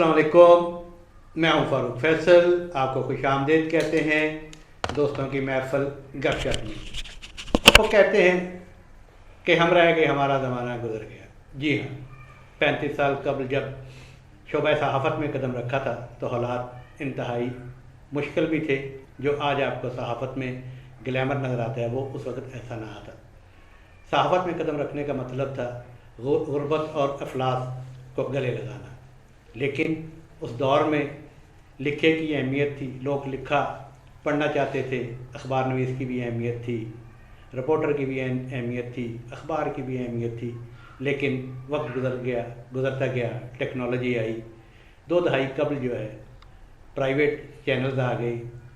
अस्सलाम वालेकुम। मैं हूं फारूक फैसल, आपको खुशामदीद कहते हैं दोस्तों की महफिल गपशप में। वो कहते हैं कि हम रह गए, हमारा ज़माना गुजर गया। जी हाँ, 35 साल कबल जब शोबा सहाफ़त में कदम रखा था तो हालात इंतहाई मुश्किल भी थे। जो आज आपको सहाफ़त में ग्लैमर नज़र आता है वो उस वक़्त ऐसा ना था। सहाफ़त में कदम रखने का मतलब था गुर्बत और अफलास को गले लगाना। लेकिन उस दौर में लिखे की अहमियत थी, लोग लिखा पढ़ना चाहते थे, अखबार नवीस की भी अहमियत थी, रिपोर्टर की भी अहमियत थी, अखबार की भी अहमियत थी। लेकिन वक्त गुज़रता गया, टेक्नोलॉजी आई। 2 दहाई कबल जो है प्राइवेट चैनल्स आ गए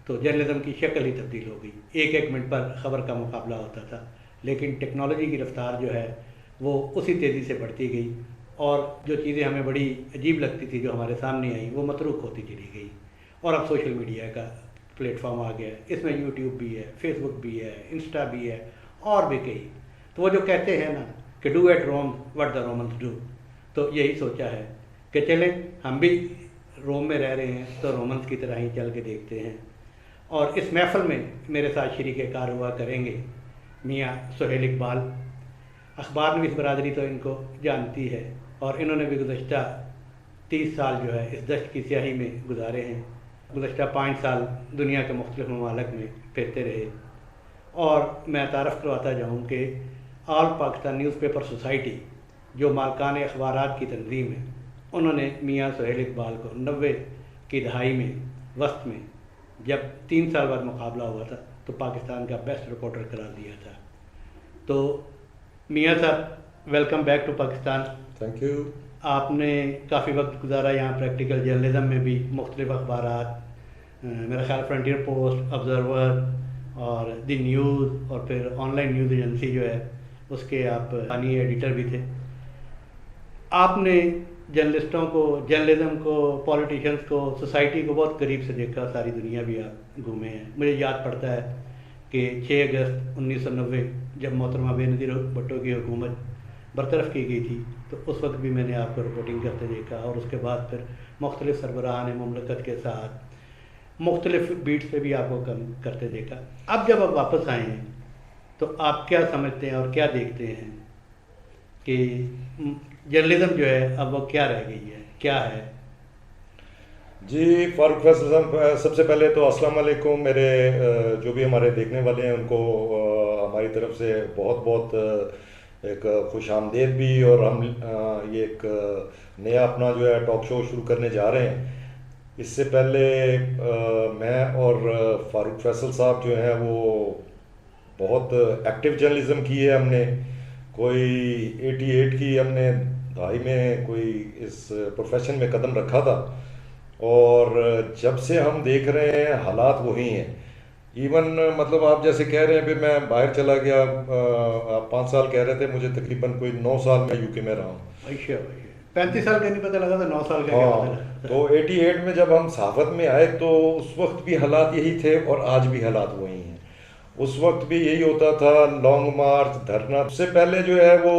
तो जर्नलिज्म की शक्ल ही तब्दील हो गई। एक एक मिनट पर ख़बर का मुकाबला होता था। लेकिन टेक्नोलॉजी की रफ्तार जो है वो उसी तेज़ी से बढ़ती गई और जो चीज़ें हमें बड़ी अजीब लगती थी जो हमारे सामने आई वो मतरूक होती चली गई। और अब सोशल मीडिया का प्लेटफॉर्म आ गया है, इसमें यूट्यूब भी है, फेसबुक भी है, इंस्टा भी है और भी कई। तो वो जो कहते हैं ना कि do at Rome what the Romans do, तो यही सोचा है कि चलें हम भी रोम में रह रहे हैं तो रोमन्स की तरह ही चल के देखते हैं। और इस महफिल में मेरे साथ शरीक कार हुआ करेंगे मियाँ सुहेल इकबाल। अखबार नवीस बरादरी तो इनको जानती है और इन्होंने भी गुज़श्ता 30 साल जो है इस दश्त की स्याही में गुजारे हैं। गुज़श्ता 5 साल दुनिया के मुख्तलिफ ममालिक में फिरते रहे। और मैं तारफ़ करवाता जाऊँ कि ऑल पाकिस्तान न्यूज़पेपर सोसाइटी जो मालकान अखबारात की तंजीम है, उन्होंने मियाँ सुहेल इकबाल को 90 की दहाई में वस्त में जब 3 साल बाद मुकाबला हुआ था तो पाकिस्तान का बेस्ट रिपोर्टर करार दिया था। तो मियाँ साहब, welcome back to Pakistan. Thank you. आपने काफ़ी वक्त गुजारा यहाँ प्रैक्टिकल जर्नलिज्म में भी, मुख्तलिफ अखबारात, मेरा ख्याल फ्रंटियर पोस्ट, ऑब्ज़र्वर और द न्यूज़ और फिर ऑनलाइन न्यूज़ एजेंसी जो है उसके आप स्थानीय एडिटर भी थे। आपने जर्नलिस्टों को, जर्नलिज्म को, पॉलिटिशियंस को, सोसाइटी को बहुत करीब से देखा, सारी दुनिया भी आप घूमे हैं। मुझे याद पड़ता है कि 6 अगस्त 1990 जब मोहतरमा बेनज़ीर भुट्टो की हुकूमत बरतरफ की गई थी तो उस वक्त भी मैंने आपको रिपोर्टिंग करते देखा और उसके बाद फिर मुख्तलिफ सरबराहान मुमलकत के साथ मुख्तलिफ बीट्स पे भी आपको कम करते देखा। अब जब आप वापस आए हैं तो आप क्या समझते हैं और क्या देखते हैं कि जर्नलिज्म जो है अब वो क्या रह गई है, क्या है? जी फारूक फैसल साहब, सबसे पहले तो अस्सलाम वालेकुम। मेरे जो भी हमारे देखने वाले हैं उनको हमारी तरफ से बहुत बहुत एक खुश आमदेद भी। और हम ये एक नया अपना जो है टॉक शो शुरू करने जा रहे हैं। इससे पहले मैं और फारूक फैसल साहब जो हैं वो बहुत एक्टिव जर्नलिज्म की है हमने। कोई 88 की हमने दहाई में कोई इस प्रोफेशन में कदम रखा था और जब से हम देख रहे हैं हालात वही हैं। इवन मतलब आप जैसे कह रहे हैं भी मैं बाहर चला गया, आप 5 साल कह रहे थे, मुझे तकरीबन कोई 9 साल मैं यूके में रहा हूँ। अच्छा, 35 साल का नहीं पता लगा था, 9 साल का क्या हाँ, पता। तो 88 में जब हम सहाफत में आए तो उस वक्त भी हालात यही थे और आज भी हालात वही हैं। उस वक्त भी यही होता था, लॉन्ग मार्च, धरना। उससे पहले जो है वो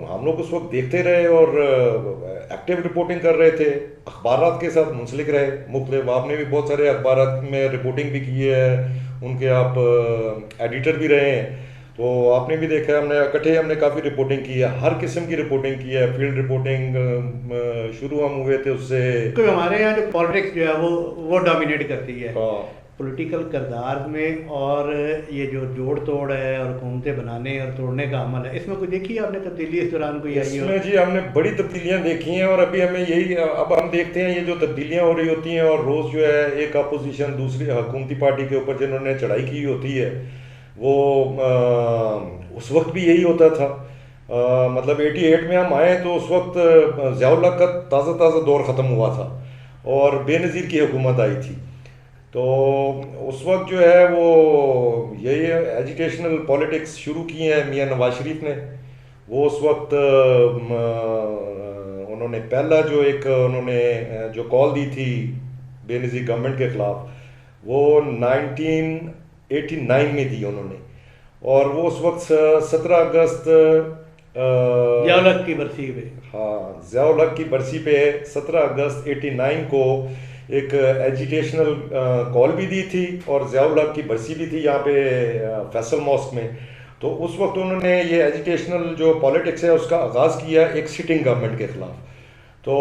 हम लोग उस वक्त देखते रहे और एक्टिव रिपोर्टिंग कर रहे थे, अखबारात के साथ मुंसलिक रहे। मुख्तलिफ आपने भी बहुत सारे अखबारात में रिपोर्टिंग भी की है, उनके आप एडिटर भी रहे हैं। तो आपने भी देखा है, हमने काफ़ी रिपोर्टिंग की है, हर किस्म की रिपोर्टिंग की है। फील्ड रिपोर्टिंग शुरू हम हुए थे उससे। तो हमारे यहाँ जो पॉलिटिक्स जो है वो डोमिनेट करती है हाँ, पॉलिटिकल किरदार में। और ये जो जोड़ तोड़ है और हुकूमतें बनाने और तोड़ने का अमल है, इसमें कोई देखी आपने तब्दीली इस दौरान कोई आई हो? इसमें जी हमने बड़ी तब्दीलियां देखी हैं और अभी हमें यही, अब हम देखते हैं ये जो तब्दीलियां हो रही होती हैं और रोज़ जो है एक अपोजिशन दूसरी हुकूमती पार्टी के ऊपर जिन्होंने चढ़ाई की होती है वो उस वक्त भी यही होता था। मतलब 88 में हम आए तो उस वक्त ज़ियाउल्लाह का ताज़ा दौर ख़त्म हुआ था और बेनज़ीर की हुकूमत आई थी। तो उस वक्त जो है वो यही एजुकेशनल पॉलिटिक्स शुरू की है मियाँ नवाज शरीफ ने। वो उस वक्त उन्होंने पहला जो एक उन्होंने जो कॉल दी थी बेनज़ीर गवर्नमेंट के ख़िलाफ़ वो 1989 में दी उन्होंने। और वो उस वक्त 17 अगस्त ज़िया-उल-हक की बरसी पे। हाँ, ज़िया-उल-हक की बरसी पे 17 अगस्त 89 को एक एजुकेशनल कॉल भी दी थी और ज़िया-उल-हक की बरसी भी थी यहाँ पे फैसल मॉस्क में। तो उस वक्त उन्होंने ये एजुकेशनल जो पॉलिटिक्स है उसका आगाज़ किया एक सिटिंग गवर्नमेंट के ख़िलाफ़। तो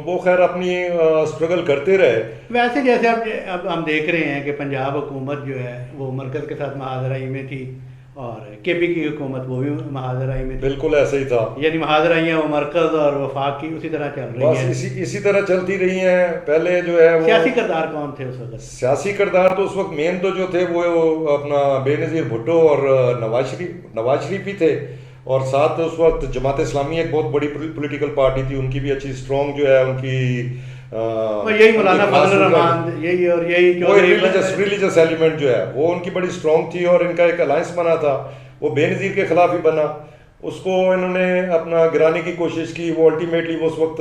वो खैर अपनी स्ट्रगल करते रहे। वैसे जैसे अब हम देख रहे हैं कि पंजाब हुकूमत जो है वो मरकज़ के साथ महाजराई में थी और केपी की हुकूमत वो भी महाजराई में थी। बिल्कुल ऐसे ही था। यानी महाजराइयाँ वो मरकज़ और वफाक की उसी तरह चल रही बस हैं। इसी तरह चलती रही हैं। पहले जो है वो सियासी किरदार कौन थे उस वक्त? सियासी किरदार तो उस वक्त मेन तो जो थे वो अपना बेनज़ीर भुट्टो और नवाज शरीफ ही थे। और साथ उस वक्त जमात इस्लामी एक बहुत बड़ी पॉलिटिकल पार्टी थी, उनकी भी अच्छी स्ट्रॉन्ग जो है उनकी यही मौलाना फजल रहमान यही और यही रिलीजियस एलिमेंट जो है वो उनकी बड़ी स्ट्रॉन्ग थी और इनका एक अलायंस बना था, वो बेनज़ीर के खिलाफ ही बना। उसको इन्होंने अपना गिराने की कोशिश की। वो अल्टीमेटली वो उस वक्त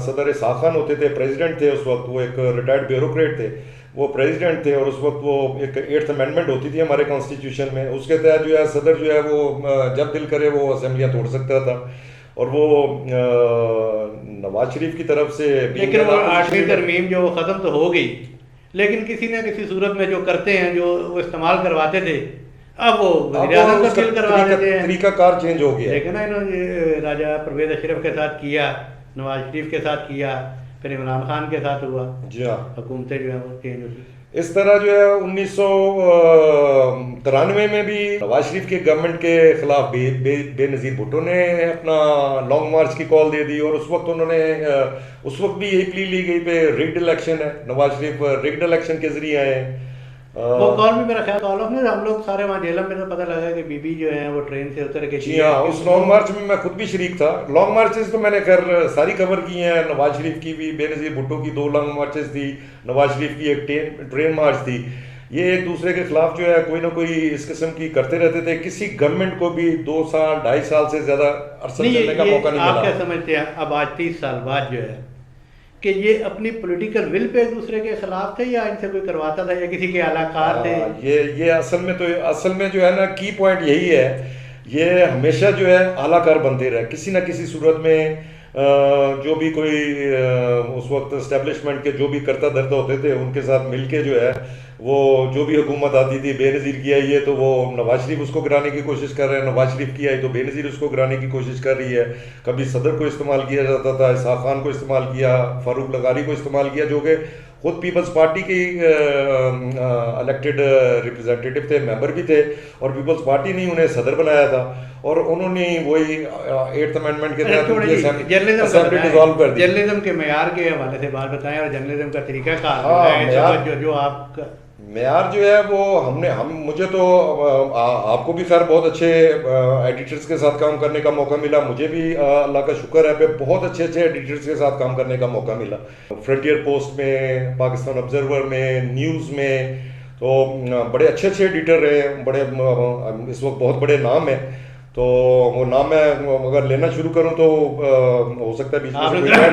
सदर इसहाक खान होते थे, प्रेसिडेंट थे उस वक्त, वो एक रिटायर्ड ब्यूरोक्रेट थे, वो प्रेसिडेंट थे। और उस वक्त वो एक 8th अमेंडमेंट होती थी हमारे कॉन्स्टिट्यूशन में, उसके तहत जो है सदर जो है वो जब दिल करे वो असेंबलियाँ तोड़ सकता था। और वो नवाज शरीफ की तरफ से लेकिन वो 8वीं तरमीम जो वो ख़त्म तो हो गई, लेकिन किसी न किसी सूरत में जो करते हैं जो वो इस्तेमाल करवाते थे अब वो बिल करवा देते हैं। तरीकाकार चेंज हो गया। लेकिन ना इन्होंने राजा परवेज अशरफ के साथ किया, नवाज शरीफ के साथ किया, फिर इमरान खान के साथ हुआ। जी हाँ, हुकूमतें जो है वो चेंज होती। इस तरह जो है 1993 में भी नवाज शरीफ की गवर्नमेंट के खिलाफ बेनज़ीर भुट्टो ने अपना लॉन्ग मार्च की कॉल दे दी। और उस वक्त उन्होंने उस वक्त भी यही प्ली ली गई पे रिग्ड इलेक्शन है, नवाज शरीफ रिग्ड इलेक्शन के जरिए आए हैं। वो कॉल भी मेरा ख्याल कॉल ऑफ में हम लोग सारे वहाँ जेलम में तो पता लगा कि बीबी जो है वो ट्रेन से उतर के। जी हाँ, उस लॉन्ग मार्च में मैं खुद भी शरीक था। लॉन्ग मार्चेस तो मैंने खैर सारी कवर की हैं, नवाज शरीफ की भी, बेनज़ीर भुट्टो की 2 लॉन्ग मार्चेस थी, नवाज शरीफ की एक ट्रेन मार्च थी। ये एक दूसरे के खिलाफ जो है कोई ना कोई इस किस्म की करते रहते थे। किसी गवर्नमेंट को भी 2 साल 2.5 साल से ज़्यादा अरसा चलने का मौका नहीं मिला। आप क्या समझते हैं अब आज 30 साल बाद जो है कि ये अपनी पॉलिटिकल विल पे एक दूसरे के खिलाफ थे या इनसे कोई करवाता था या किसी के अलाकार थे? ये असल में जो है ना की पॉइंट यही है, ये हमेशा जो है आलाकार बनते रहे किसी ना किसी सूरत में। जो भी कोई उस वक्त एस्टेब्लिशमेंट के जो भी करता धरता होते थे उनके साथ मिलके जो है वो जो भी हुकूमत आती थी, बेनज़ीर की आई है तो वो नवाज शरीफ उसको गिराने की कोशिश कर रहे हैं, नवाज शरीफ की आई तो बेनज़ीर उसको गिराने की कोशिश कर रही है। कभी सदर को इस्तेमाल किया जाता था, इसहाक खान को इस्तेमाल किया, फारूक लगारी को इस्तेमाल किया, जो कि खुद पीपल्स पार्टी के इलेक्टेड रिप्रेजेंटेटिव थे, मेंबर भी थे, और पीपल्स पार्टी ने उन्हें सदर बनाया था। और उन्होंने वही 8th अमेंडमेंट के तहत असेंबली डिसॉल्व कर दी। जर्नलिज्म के मेयार के हवाले से बात बताएं और जर्नलिज्म का तरीका कार जो आपका मेयार जो है वो मुझे तो आपको भी खैर बहुत अच्छे एडिटर्स के साथ काम करने का मौका मिला, मुझे भी अल्लाह का शुक्र है पे बहुत अच्छे एडिटर्स के साथ काम करने का मौका मिला। फ्रंटियर पोस्ट में, पाकिस्तान ऑब्जर्वर में, न्यूज़ में, तो बड़े अच्छे एडिटर रहे, बड़े इस वक्त बहुत बड़े नाम हैं। तो वो नाम मैं अगर लेना शुरू करूं तो हो सकता है बीच में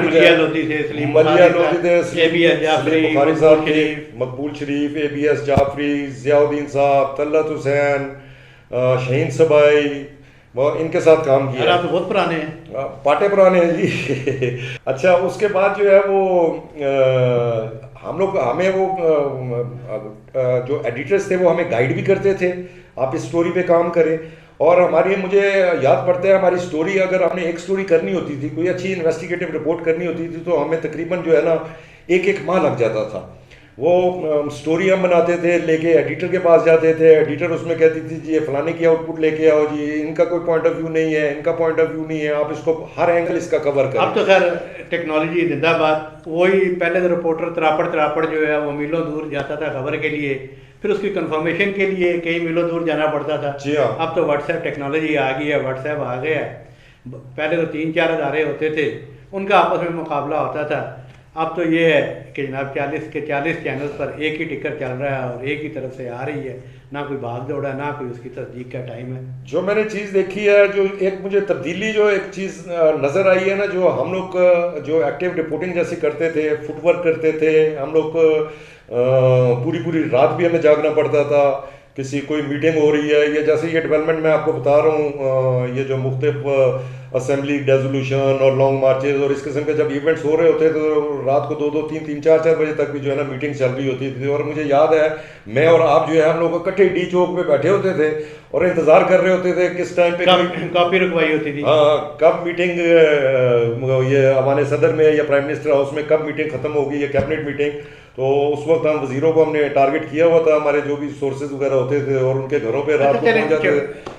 मलिया लोधी थे, सलीम बुखारी साहब थे, मकबूल शरीफ, ABS जाफरी, ज़ियाउद्दीन साहब, तलत हुसैन, शहीन सबाई, इनके साथ काम किया। आप तो बहुत पुराने हैं। पाटे पुराने हैं जी। अच्छा, उसके बाद जो है वो हमें वो जो एडिटर्स थे वो हमें गाइड भी करते थे, आप इस स्टोरी पे काम करें। और मुझे याद पड़ता है हमारी स्टोरी, अगर हमने एक स्टोरी करनी होती थी, कोई अच्छी इन्वेस्टिगेटिव रिपोर्ट करनी होती थी, तो हमें तकरीबन जो है ना 1 माह लग जाता था। वो स्टोरी हम बनाते थे, लेके एडिटर के पास जाते थे, एडिटर उसमें कहती थी जी ये फलाने की आउटपुट लेके आओ जी, इनका कोई पॉइंट ऑफ व्यू नहीं है, इनका पॉइंट ऑफ व्यू नहीं है, आप इसको हर एंगल इसका कवर करें। अब तो खैर टेक्नोलॉजी जिंदाबाद, वही पहले तो रिपोर्टर त्रापड़ जो है वो मीलों दूर जाता था खबर के लिए, फिर उसकी कंफर्मेशन के लिए कई मीलों दूर जाना पड़ता था। जी हाँ। अब तो व्हाट्सएप टेक्नोलॉजी आ गई है, व्हाट्सएप आ गया है। पहले तो 3-4 अदारे होते थे, उनका आपस में मुकाबला होता था। अब तो ये है कि जनाब 40 के 40 चैनल पर एक ही टिकर चल रहा है और एक ही तरफ से आ रही है, ना कोई भाग दौड़ा, ना कोई उसकी तस्दीक का टाइम है। जो मैंने चीज़ देखी है, जो एक मुझे तब्दीली जो एक चीज़ नज़र आई है ना, जो हम लोग जो एक्टिव रिपोर्टिंग जैसे करते थे, फुटवर्क करते थे हम लोग, पूरी रात भी हमें जागना पड़ता था, किसी कोई मीटिंग हो रही है, या जैसे ये डेवलपमेंट मैं आपको बता रहा हूँ, ये जो मुख्तलिफ असेंबली डेजोल्यूशन और लॉन्ग मार्चेज और इस किस्म के जब इवेंट्स हो रहे होते थे तो रात को 2-2, 3-3, 4-4 बजे तक भी जो है ना मीटिंग चल रही होती थी। और मुझे याद है मैं और आप जो है हम लोग इकट्ठे डी चौक पे बैठे होते थे और इंतजार कर रहे होते थे किस टाइम पे कॉपी रुकवाई होती थी। हाँ, कब मीटिंग ये अवान सदर में या प्राइम मिनिस्टर हाउस में कब मीटिंग खत्म होगी या कैबिनेट मीटिंग। तो उस वक्त हम वजीरों को हमने टारगेट किया हुआ था, हमारे जो भी सोर्सेज वगैरह होते थे, और उनके घरों पे रात को पहुंच जाते थे।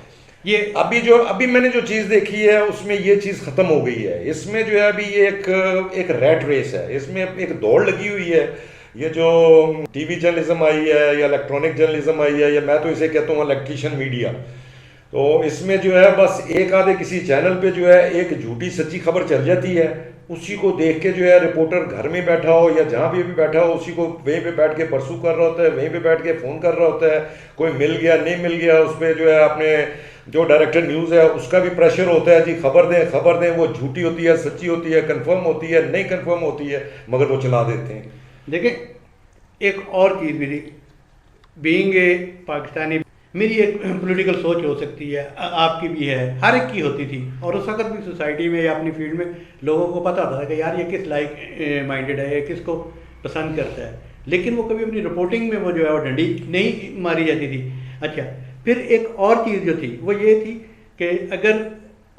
ये अभी मैंने जो चीज़ देखी है उसमें ये चीज़ ख़त्म हो गई है। इसमें जो है अभी ये एक रैट रेस है, इसमें एक दौड़ लगी हुई है। ये जो टीवी जर्नलिज्म आई है या इलेक्ट्रॉनिक जर्नलिज्म आई है, या मैं तो इसे कहता हूँ इलेक्ट्रिशियन मीडिया, तो इसमें जो है बस एक आधे किसी चैनल पे जो है एक झूठी सच्ची खबर चल जाती है, उसी को देख के जो है रिपोर्टर घर में बैठा हो या जहाँ भी बैठा हो उसी को वहीं पे बैठ के परसू कर रहा होता है, वहीं पे बैठ के फ़ोन कर रहा होता है। कोई मिल गया नहीं मिल गया, उस पर जो है अपने जो डायरेक्टर न्यूज़ है उसका भी प्रेशर होता है, जी खबर दें, वो झूठी होती है, सच्ची होती है, कंफर्म होती है, नहीं कंफर्म होती है, मगर वो चला देते हैं। देखिए एक और चीज़ भी थी, बीइंग ए पाकिस्तानी, मेरी एक पॉलिटिकल सोच हो सकती है, आपकी भी है, हर एक की होती थी। और उस वक्त भी सोसाइटी में या अपनी फील्ड में लोगों को पता था कि यार ये किस लाइक माइंडेड है, ये किसको पसंद करता है, लेकिन वो कभी अपनी रिपोर्टिंग में वो जो है वो डंडी नहीं मारी जाती थी। अच्छा, फिर एक और चीज़ जो थी वो ये थी कि अगर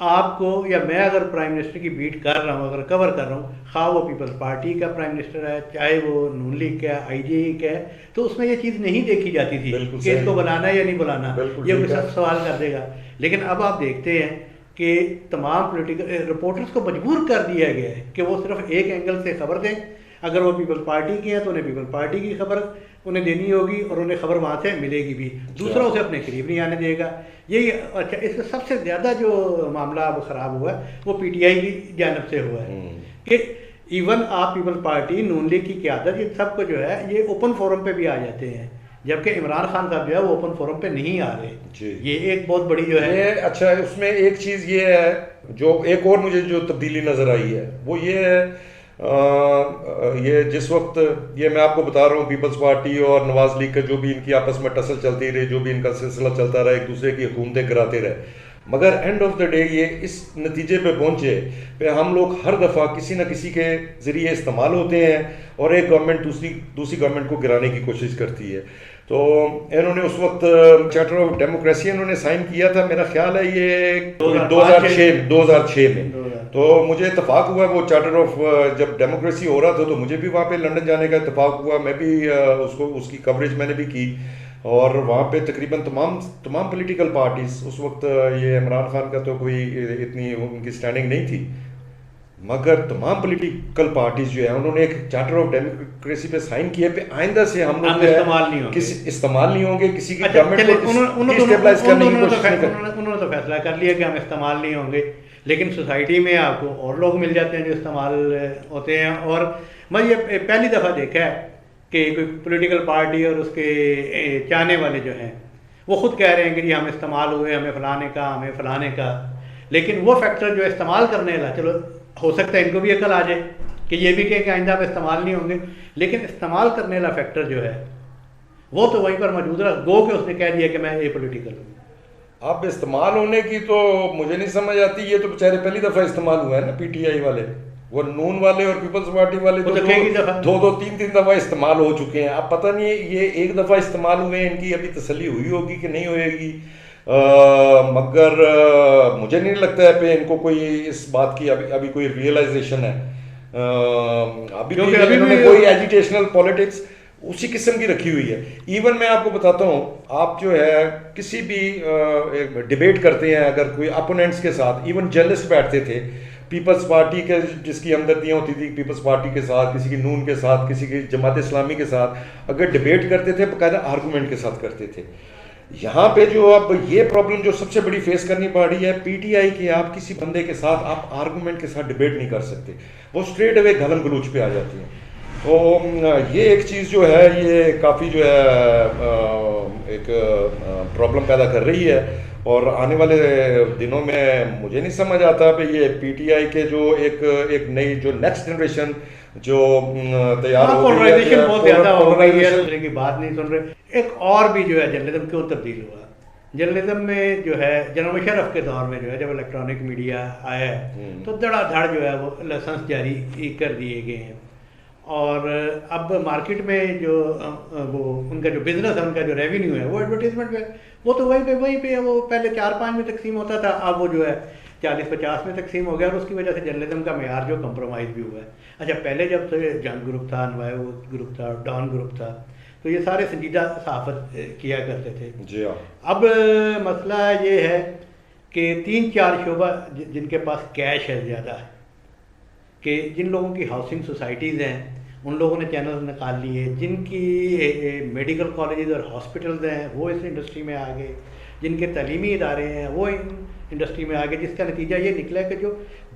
आपको या मैं अगर प्राइम मिनिस्टर की बीट कर रहा हूँ, अगर कवर कर रहा हूँ, खा वो पीपल्स पार्टी का प्राइम मिनिस्टर है, चाहे वो नून लीग का IJ का है, तो उसमें ये चीज़ नहीं देखी जाती थी कि इसको बुलाना है या नहीं बुलाना, ये कोई सवाल कर देगा। लेकिन अब आप देखते हैं कि तमाम पॉलिटिकल रिपोर्टर्स को मजबूर कर दिया गया है कि वो सिर्फ एक एंगल से खबर दें। अगर वो पीपल्स पार्टी की है तो उन्हें पीपल्स पार्टी की खबर उन्हें देनी होगी और उन्हें खबर वहाँ से मिलेगी भी, दूसरा उसे अपने करीब नहीं आने देगा। यही अच्छा, इससे सबसे ज़्यादा जो मामला अब ख़राब हुआ है वो PTI की जानब से हुआ है कि इवन आप पीपल्स पार्टी, नून लीग की क़यादत, ये सबको जो है ये ओपन फोरम पे भी आ जाते हैं, जबकि इमरान खान साहब जो है वो ओपन फोरम पे नहीं आ रहे। ये एक बहुत बड़ी जो है ये अच्छा, उसमें एक चीज़ ये है जो एक और मुझे जो तब्दीली नज़र आई है वो ये है, ये जिस वक्त ये मैं आपको बता रहा हूँ पीपल्स पार्टी और नवाज लीग का जो भी इनकी आपस में टसल चलती रही, जो भी इनका सिलसिला चलता रहा, एक दूसरे की हुकूमतें कराते रहे, मगर एंड ऑफ द डे ये इस नतीजे पे पहुँचे पे हम लोग हर दफ़ा किसी न किसी के ज़रिए इस्तेमाल होते हैं और एक गवर्नमेंट दूसरी गवर्नमेंट को गिराने की कोशिश करती है। तो इन्होंने उस वक्त चार्टर ऑफ डेमोक्रेसी इन्होंने साइन किया था, मेरा ख्याल है ये 2006 में। तो मुझे इत्तेफाक हुआ वो चार्टर ऑफ, जब डेमोक्रेसी हो रहा था तो मुझे भी वहाँ पे लंदन जाने का इत्तेफाक हुआ, मैं भी उसकी कवरेज मैंने भी की, और वहाँ पे तकरीबन तमाम पॉलिटिकल पार्टीज, उस वक्त ये इमरान खान का तो कोई इतनी उनकी स्टैंडिंग नहीं थी, मगर तमाम पॉलिटिकल पार्टीज जो है उन्होंने एक चार्टर ऑफ डेमोक्रेसी पे साइन किया पे आइंदा से हम लोग इस्तेमाल नहीं होंगे किसी की गवर्नमेंट को डिस्टेबलाइज करने की कोशिश नहीं करेंगे। उन्होंने तो फैसला कर लिया कि हम इस्तेमाल नहीं होंगे, लेकिन सोसाइटी में आपको और लोग मिल जाते हैं जो इस्तेमाल होते हैं। और मैं ये पहली दफ़ा देखा है कि कोई पॉलिटिकल पार्टी और उसके चाहने वाले जो हैं वो खुद कह रहे हैं कि जी हम इस्तेमाल हुए, हमें फलाने का, लेकिन वो फैक्टर जो इस्तेमाल करने वाला, चलो हो सकता है इनको भी अकल आ जाए कि ये भी कहें कि आइंदा आप इस्तेमाल नहीं होंगे, लेकिन इस्तेमाल करने वाला फैक्टर जो है वो तो वहीं पर मौजूद रहा, गो के उसने कह दिया कि मैं ये पॉलिटिकल हूँ। अब इस्तेमाल होने की तो मुझे नहीं समझ आती, ये तो बेचारे पहली दफ़ा इस्तेमाल हुआ है ना PTI वाले, वो नून वाले और पीपल्स पार्टी वाले तो दो तीन दफ़ा इस्तेमाल हो चुके हैं। अब पता नहीं ये एक दफ़ा इस्तेमाल हुए हैं, इनकी अभी तसल्ली हुई होगी कि नहीं होएगी, मगर मुझे नहीं लगता है पे इनको कोई इस बात की अभी कोई रियलाइजेशन है। अभी कोई एजुटेशनल पॉलिटिक्स उसी किस्म की रखी हुई है। इवन मैं आपको बताता हूँ, आप जो है किसी भी डिबेट करते हैं अगर कोई अपोनेंट्स के साथ, इवन जर्नलिस्ट बैठते थे पीपल्स पार्टी के, जिसकी हमदर्दियाँ होती थी पीपल्स पार्टी के साथ, किसी की नून के साथ, किसी की जमात इस्लामी के साथ, अगर डिबेट करते थे बाकायदा आर्गूमेंट के साथ करते थे। यहाँ पे जो अब ये प्रॉब्लम जो सबसे बड़ी फेस करनी पड़ रही है PTI की, आप किसी बंदे के साथ आप आर्गूमेंट के साथ डिबेट नहीं कर सकते, वो स्ट्रेट अवे गालन गलूच पे आ जाती हैं। तो ये एक चीज़ जो है ये काफ़ी जो है एक प्रॉब्लम पैदा कर रही है, और आने वाले दिनों में मुझे नहीं समझ आता कि ये PTI के जो एक नई जो नेक्स्ट जनरेशन जो तैयार हो रही है, पोलराइजेशन बहुत ज़्यादा हो रही है, दूसरे की बात नहीं सुन रहे। एक और भी जो है जर्नलिज्म क्यों तब्दील हुआ। जर्नलिज्म में जो है जनरल मुशर्रफ के दौर में जो है जब इलेक्ट्रॉनिक मीडिया आया तो धड़ाधड़ जो है वो लाइसेंस जारी कर दिए गए हैं। और अब मार्केट में जो वो उनका जो बिजनेस है, उनका जो रेवेन्यू है वो एडवर्टीजमेंट पे, वो तो वहीं पे है। वो पहले 4-5 में तकसीम होता था, अब वो जो है 40-50 में तकसीम हो गया और उसकी वजह से जर्नलिज्म का मेयार जो कंप्रोमाइज़ भी हुआ है। अच्छा, पहले जब से जंग ग्रुप था, नुवायो ग्रुप था, डॉन ग्रुप था, तो ये सारे संजीदा सहाफ़त किया करते थे। जी हाँ। अब मसला ये है कि 3-4 शोबा जिनके पास कैश है ज़्यादा, कि जिन लोगों की हाउसिंग सोसाइटीज़ हैं उन लोगों ने चैनल निकाल लिए, जिनकी मेडिकल कॉलेजेस और हॉस्पिटल्स हैं वो इस इंडस्ट्री में आ गए, जिनके तालीमी इदारे हैं वो इन इंडस्ट्री में आ गए, जिसका नतीजा ये निकला कि जो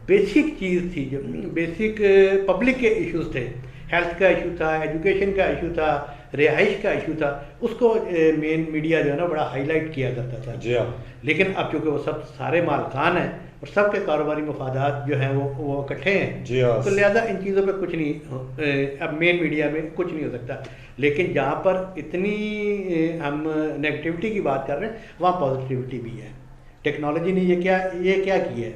बेसिक चीज़ थी, जो बेसिक पब्लिक के इश्यूज थे, हेल्थ का इशू था, एजुकेशन का इशू था, रिहाइश का इशू था, उसको मेन मीडिया जो है ना बड़ा हाईलाइट किया करता था। जी हाँ। लेकिन अब चूँकि वो सब सारे मालकान हैं और सबके कारोबारी मफादात जो हैं वो इकट्ठे हैं, जी हाँ। तो लिहाजा इन चीज़ों पे कुछ नहीं, अब मेन मीडिया में कुछ नहीं हो सकता। लेकिन जहाँ पर इतनी हम नेगेटिविटी की बात कर रहे हैं वहाँ पॉजिटिविटी भी है। टेक्नोलॉजी ने ये क्या किया है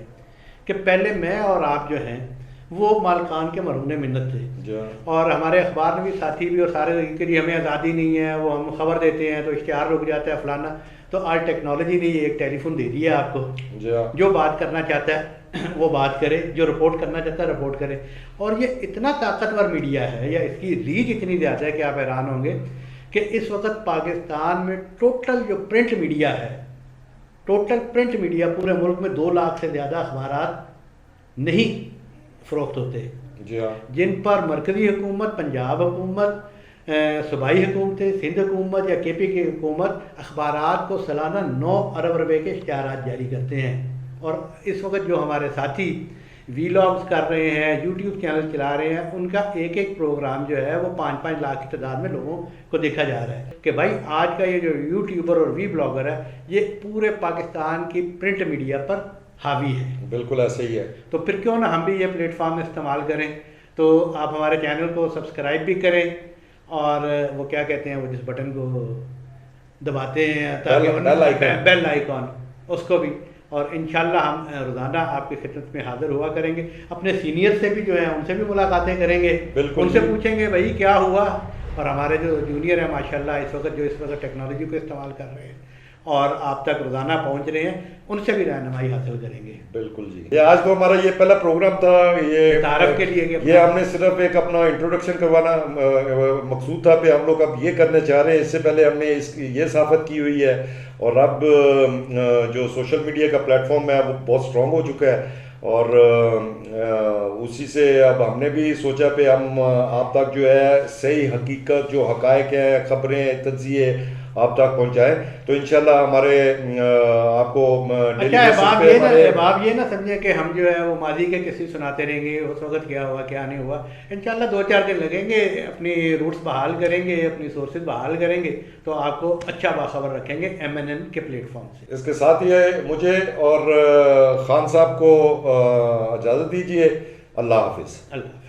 कि पहले मैं और आप जो हैं वो मालकान के मरहून मिन्नत थे, और हमारे अखबार में भी साथी भी और सारे कि जी हमें आज़ादी नहीं है, वो हम खबर देते हैं तो इश्तिहार रुक जाता है फलाना। तो आज टेक्नोलॉजी ने ये एक टेलीफोन दे दिया आपको, जो बात करना चाहता है वो बात करे, जो रिपोर्ट करना चाहता है रिपोर्ट करे। और ये इतना ताकतवर मीडिया है, या इसकी रीच इतनी ज़्यादा है कि आप हैरान होंगे कि इस वक्त पाकिस्तान में टोटल जो प्रिंट मीडिया है, टोटल प्रिंट मीडिया पूरे मुल्क में 2 लाख से ज़्यादा अखबार नहीं फ़रोख्त होते, जिन पर मरकज़ी हुकूमत, पंजाब हुकूमत, सूबाई हुकूमतें, सिंध हुकूमत या KP की हुकूमत अखबारात को सालाना 9 अरब रुपए के इश्तिहारात जारी करते हैं। और इस वक्त जो हमारे साथी वीलॉग्स कर रहे हैं, यूट्यूब चैनल चला रहे हैं, उनका एक प्रोग्राम जो है वो 5-5 लाख की तादाद में लोगों को देखा जा रहा है कि भाई आज का ये जो यूट्यूबर और वी ब्लॉगर है ये पूरे पाकिस्तान की प्रिंट मीडिया पर हावी है। बिल्कुल ऐसे ही है। तो फिर क्यों ना हम भी ये प्लेटफॉर्म इस्तेमाल करें। तो आप हमारे चैनल को सब्सक्राइब भी करें, और वो क्या कहते हैं, वो जिस बटन को दबाते हैं ताकि बेल आइकॉन, उसको भी। और इंशाल्लाह हम रोज़ाना आपकी खिदमत में हाजिर हुआ करेंगे। अपने सीनियर से भी जो है उनसे भी मुलाकातें करेंगे, उनसे पूछेंगे भाई क्या हुआ। और हमारे जो जूनियर हैं माशाल्लाह इस वक्त टेक्नोलॉजी को इस्तेमाल कर रहे हैं और आप तक रोज़ाना पहुंच रहे हैं, उनसे भी रहनुमाई हासिल करेंगे। बिल्कुल जी। ये आज तो हमारा ये पहला प्रोग्राम था, ये तारफ के लिए ये हमने सिर्फ एक अपना इंट्रोडक्शन करवाना मकसूद था पे हम लोग अब ये करने चाह रहे हैं। इससे पहले हमने ये साफत की हुई है, और अब जो सोशल मीडिया का प्लेटफॉर्म है वो बहुत स्ट्रॉन्ग हो चुका है, और उसी से अब हमने भी सोचा पे हम आप तक जो है सही हकीकत, जो हकायक हैं, खबरें, तज्जिए आप तक पहुंचाएं। तो इंशाल्लाह हमारे आपको आप ये ना समझे कि हम जो है वो माजी के किसी सुनाते रहेंगे उस वक्त क्या हुआ क्या नहीं हुआ। इंशाल्लाह 2-4 दिन लगेंगे, अपनी रूट्स बहाल करेंगे, अपनी सोर्सेज बहाल करेंगे, तो आपको अच्छा बाखबर रखेंगे MNN के प्लेटफॉर्म से। इसके साथ ही मुझे और खान साहब को इजाज़त दीजिए। अल्लाह हाफिज़। अल्लाह।